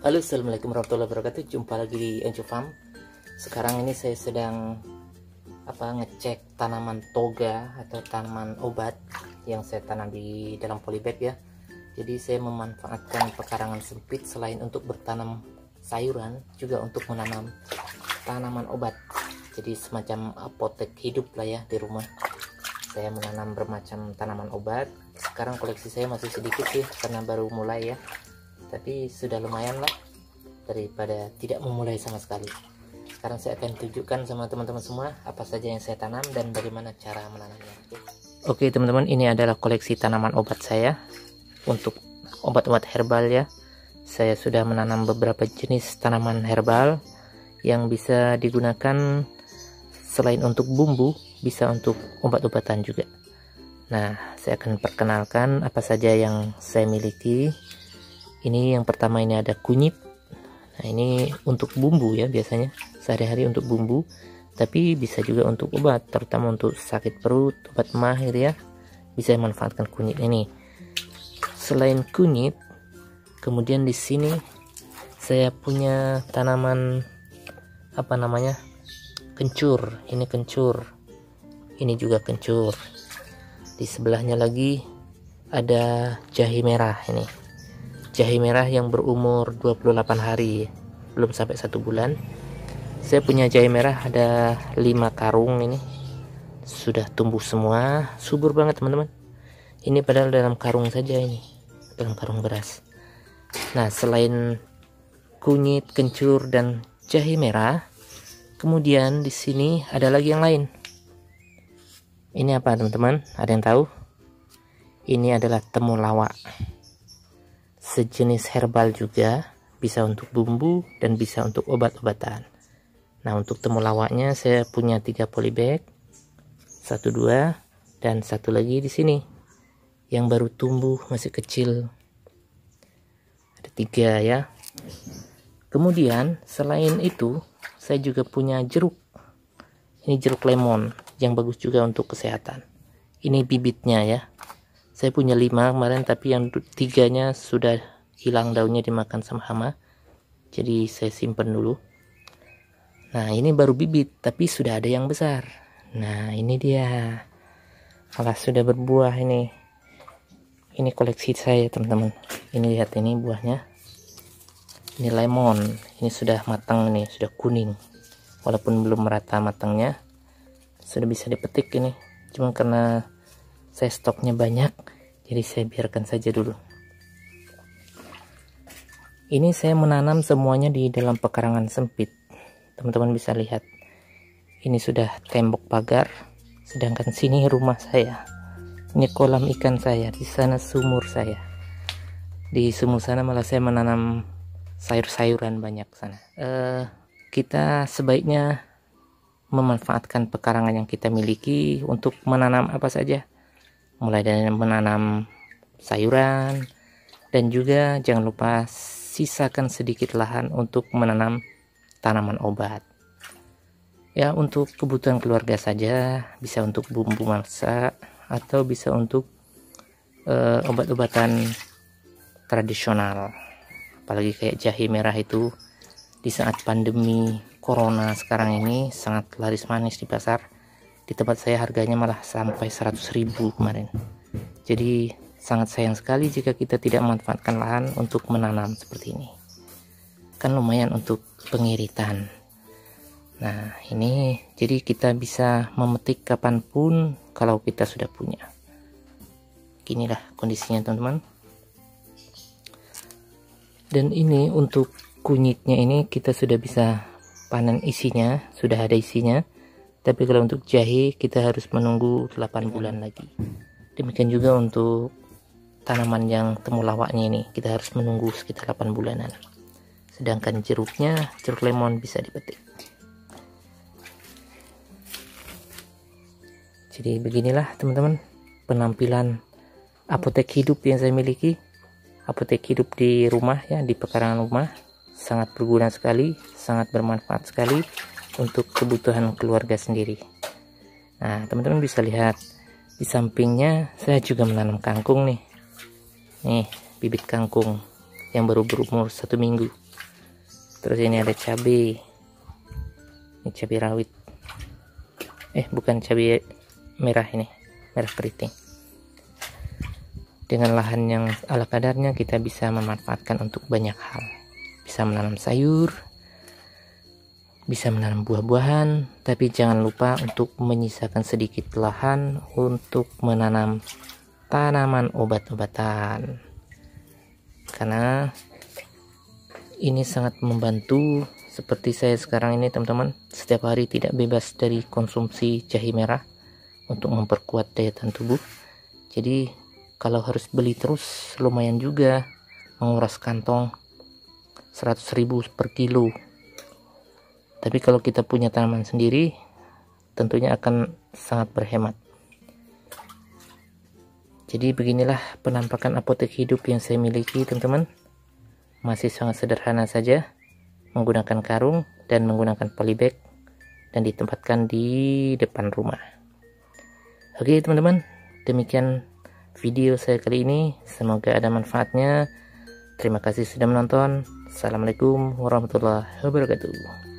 Halo, assalamualaikum warahmatullahi wabarakatuh. Jumpa lagi di Enjo Farm. Sekarang ini saya sedang ngecek tanaman toga atau tanaman obat yang saya tanam di dalam polybag ya. Jadi saya memanfaatkan pekarangan sempit selain untuk bertanam sayuran, juga untuk menanam tanaman obat. Jadi semacam apotek hidup lah ya di rumah. Saya menanam bermacam tanaman obat. Sekarang koleksi saya masih sedikit sih karena baru mulai ya, tapi sudah lumayan lah daripada tidak memulai sama sekali. Sekarang saya akan tunjukkan sama teman-teman semua apa saja yang saya tanam dan bagaimana cara menanamnya. Oke teman-teman, ini adalah koleksi tanaman obat saya untuk obat-obat herbal ya. Saya sudah menanam beberapa jenis tanaman herbal yang bisa digunakan selain untuk bumbu, bisa untuk obat-obatan juga. Nah, saya akan perkenalkan apa saja yang saya miliki. Ini yang pertama, ini ada kunyit. Nah, ini untuk bumbu ya, biasanya sehari-hari untuk bumbu, tapi bisa juga untuk obat, terutama untuk sakit perut, obat emah gitu ya. Bisa manfaatkan kunyit ini. Selain kunyit, kemudian di sini saya punya tanaman kencur. Ini kencur. Ini juga kencur. Di sebelahnya lagi ada jahe merah ini. Jahe merah yang berumur 28 hari, belum sampai 1 bulan. Saya punya jahe merah ada 5 karung ini. Sudah tumbuh semua, subur banget teman-teman. Ini padahal dalam karung saja ini, dalam karung beras. Nah, selain kunyit, kencur, dan jahe merah, kemudian di sini ada lagi yang lain. Ini apa teman-teman? Ada yang tahu? Ini adalah temulawak. Sejenis herbal juga, bisa untuk bumbu dan bisa untuk obat-obatan. Nah, untuk temulawaknya saya punya 3 polybag, 1, 2, dan 1 lagi di sini yang baru tumbuh, masih kecil. Ada 3 ya. Kemudian selain itu saya juga punya jeruk. Ini jeruk lemon yang bagus juga untuk kesehatan. Ini bibitnya ya. Saya punya 5 kemarin, tapi yang 3-nya sudah hilang daunnya dimakan sama hama. Jadi saya simpan dulu. Nah, ini baru bibit, tapi sudah ada yang besar. Nah, ini dia. Malah sudah berbuah ini. Ini koleksi saya, teman-teman. Ini lihat, ini buahnya. Ini lemon. Ini sudah matang nih, sudah kuning. Walaupun belum merata matangnya, sudah bisa dipetik ini. Cuma karena saya stoknya banyak, jadi saya biarkan saja dulu. Ini saya menanam semuanya di dalam pekarangan sempit. Teman-teman bisa lihat. Ini sudah tembok pagar, sedangkan sini rumah saya. Ini kolam ikan saya, di sana sumur saya. Di sumur sana malah saya menanam sayur-sayuran banyak sana. Kita sebaiknya memanfaatkan pekarangan yang kita miliki untuk menanam apa saja. Mulai dari menanam sayuran, dan juga jangan lupa sisakan sedikit lahan untuk menanam tanaman obat ya, untuk kebutuhan keluarga saja, bisa untuk bumbu masak atau bisa untuk obat-obatan tradisional, apalagi kayak jahe merah itu di saat pandemi corona sekarang ini sangat laris manis di pasar. Di tempat saya harganya malah sampai 100.000 kemarin. Jadi sangat sayang sekali jika kita tidak memanfaatkan lahan untuk menanam seperti ini. Kan lumayan untuk pengiritan. Nah, ini jadi kita bisa memetik kapanpun kalau kita sudah punya. Inilah kondisinya teman-teman. Dan ini untuk kunyitnya ini kita sudah bisa panen isinya, sudah ada isinya. Tapi kalau untuk jahe kita harus menunggu 8 bulan lagi. Demikian juga untuk tanaman yang temulawaknya ini, kita harus menunggu sekitar 8 bulanan. Sedangkan jeruknya, jeruk lemon bisa dipetik. Jadi beginilah teman-teman penampilan apotek hidup yang saya miliki. Apotek hidup di rumah ya, di pekarangan rumah. Sangat berguna sekali, sangat bermanfaat sekali untuk kebutuhan keluarga sendiri. Nah, teman-teman bisa lihat di sampingnya saya juga menanam kangkung nih. Nih, bibit kangkung yang baru berumur 1 minggu. Terus ini ada cabai, ini cabai rawit, bukan cabai merah, ini merah keriting. Dengan lahan yang ala kadarnya kita bisa memanfaatkan untuk banyak hal. Bisa menanam sayur, bisa menanam buah-buahan, tapi jangan lupa untuk menyisakan sedikit lahan untuk menanam tanaman obat-obatan. Karena ini sangat membantu, seperti saya sekarang ini teman-teman, setiap hari tidak bebas dari konsumsi jahe merah untuk memperkuat daya tahan tubuh. Jadi kalau harus beli terus lumayan juga, menguras kantong 100.000 per kilo. Tapi kalau kita punya tanaman sendiri, tentunya akan sangat berhemat. Jadi beginilah penampakan apotek hidup yang saya miliki teman-teman. Masih sangat sederhana saja, menggunakan karung dan menggunakan polybag, dan ditempatkan di depan rumah. Oke teman-teman, demikian video saya kali ini. Semoga ada manfaatnya. Terima kasih sudah menonton. Assalamualaikum warahmatullahi wabarakatuh.